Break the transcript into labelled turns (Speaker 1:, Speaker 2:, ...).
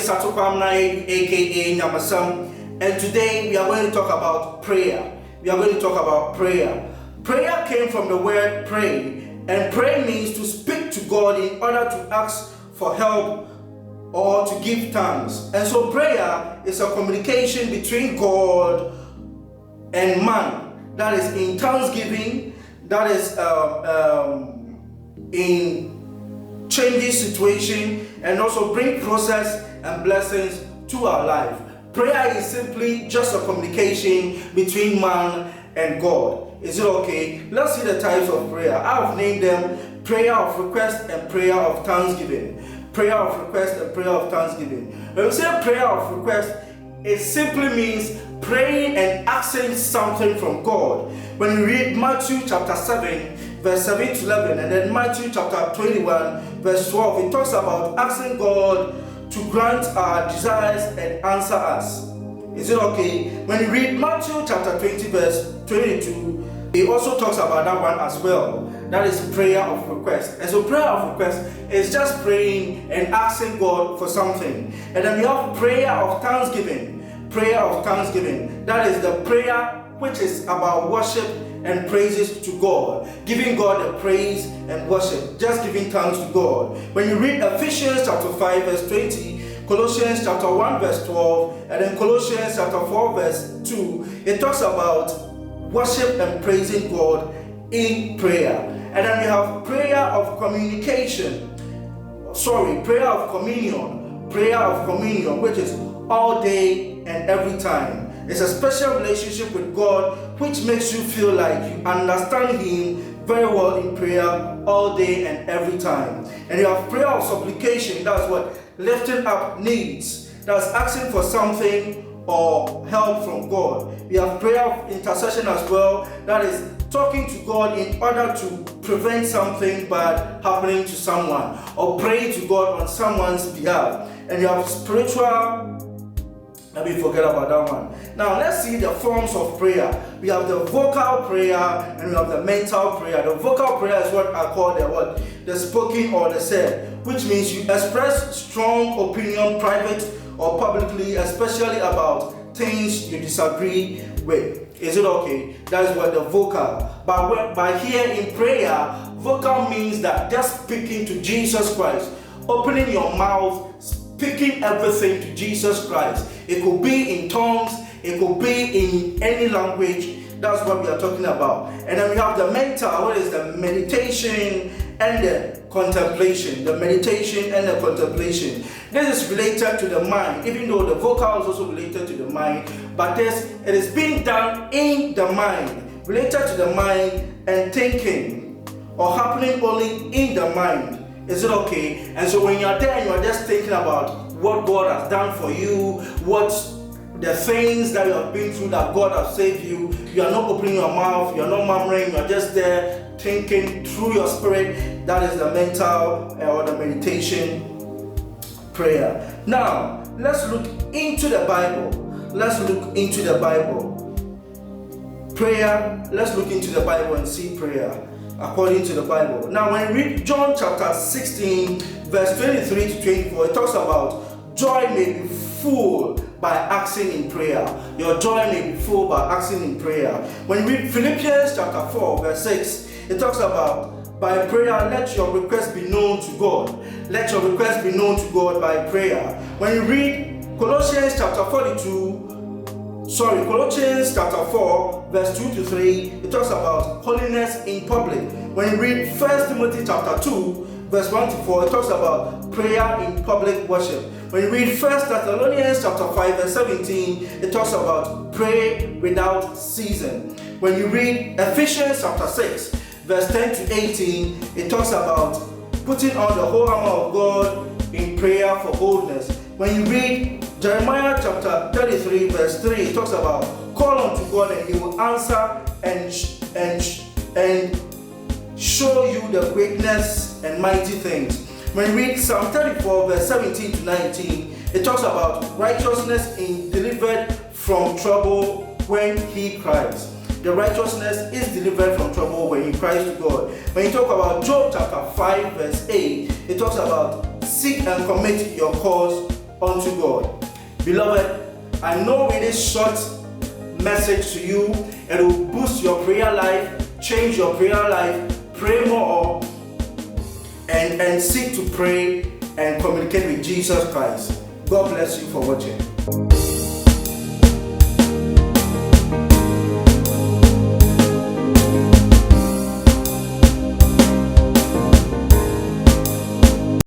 Speaker 1: is Sato Kwamna, aka Nyamasam, and today we are going to talk about prayer. Prayer came from the word pray, and pray means to speak to God in order to ask for help or to give thanks. And so prayer is a communication between God and man. That is in thanksgiving, that is in changing situation, and also bring process and blessings to our life. Prayer is simply just a communication between man and God. Is it okay? Let's see the types of prayer. I have named them prayer of request and prayer of thanksgiving. Prayer of request and prayer of thanksgiving. When we say prayer of request, it simply means praying and asking something from God. When we read Matthew chapter 7, verse 7 to 11, and then Matthew chapter 21, verse 12, it talks about asking God to grant our desires and answer us. Is it okay? When we read Matthew chapter 20, verse 22, it also talks about that one as well. That is prayer of request. And so prayer of request is just praying and asking God for something. And then we have prayer of thanksgiving. Prayer of thanksgiving. That is the prayer which is about worship and praises to God. Giving God the praise and worship. Just giving thanks to God. When you read Ephesians chapter 5 verse 20, Colossians chapter 1 verse 12, and then Colossians chapter 4 verse 2, it talks about worship and praising God in prayer. And then we have prayer of communication. Prayer of communion. Prayer of communion, which is all day and every time. It's a special relationship with God which makes you feel like you understand Him very well in prayer all day and every time. And you have prayer of supplication. That's what lifting up needs. That's asking for something or help from God. We have prayer of intercession as well. That is talking to God in order to prevent something bad happening to someone, or praying to God on someone's behalf. And you have spiritual. Let me forget about that one. Now let's see the forms of prayer. We have the vocal prayer and we have the mental prayer. The vocal prayer is what I call the spoken or the said, which means you express strong opinion, private or publicly, especially about things you disagree with. Is it okay? That is what the vocal. But by here in prayer, vocal means that just speaking to Jesus Christ, opening your mouth, speaking everything to Jesus Christ. It could be in tongues, it could be in any language. That's what we are talking about. And then we have the mental, what is the meditation and the contemplation. The meditation and the contemplation. This is related to the mind, even though the vocal is also related to the mind, but it is being done in the mind, related to the mind and thinking, or happening only in the mind. Is it okay? And so when you're there, you are just thinking about what God has done for you, what the things that you have been through that God has saved you. You are not opening your mouth, you are not murmuring, you are just there thinking through your spirit. That is the mental or the meditation prayer. Now, let's look into the Bible. Prayer, let's look into the Bible and see prayer according to the Bible. Now, when we read John chapter 16, verse 23 to 24, it talks about joy may be full by asking in prayer. Your joy may be full by asking in prayer. When we read Philippians chapter 4, verse 6, it talks about by prayer, let your request be known to God. Let your request be known to God by prayer. When you read Colossians chapter 4, verse 2 to 3, it talks about holiness in public. When you read 1 Timothy chapter 2, verse 1 to 4, it talks about prayer in public worship. When you read 1 Thessalonians chapter 5, verse 17, it talks about pray without ceasing. When you read Ephesians chapter 6, verse 10 to 18, it talks about putting on the whole armor of God in prayer for boldness. When you read Jeremiah chapter 33, verse 3, it talks about call unto God and He will answer and show you the greatness and mighty things. When you read Psalm 34, verse 17 to 19, it talks about righteousness in delivered from trouble when he cries. The righteousness is delivered from trouble when he cries to God. When you talk about Job chapter 5, verse 8, it talks about seek and commit your cause unto God. Beloved, I know with this short message to you, it will boost your prayer life, change your prayer life, pray more, and seek to pray and communicate with Jesus Christ. God bless you for watching.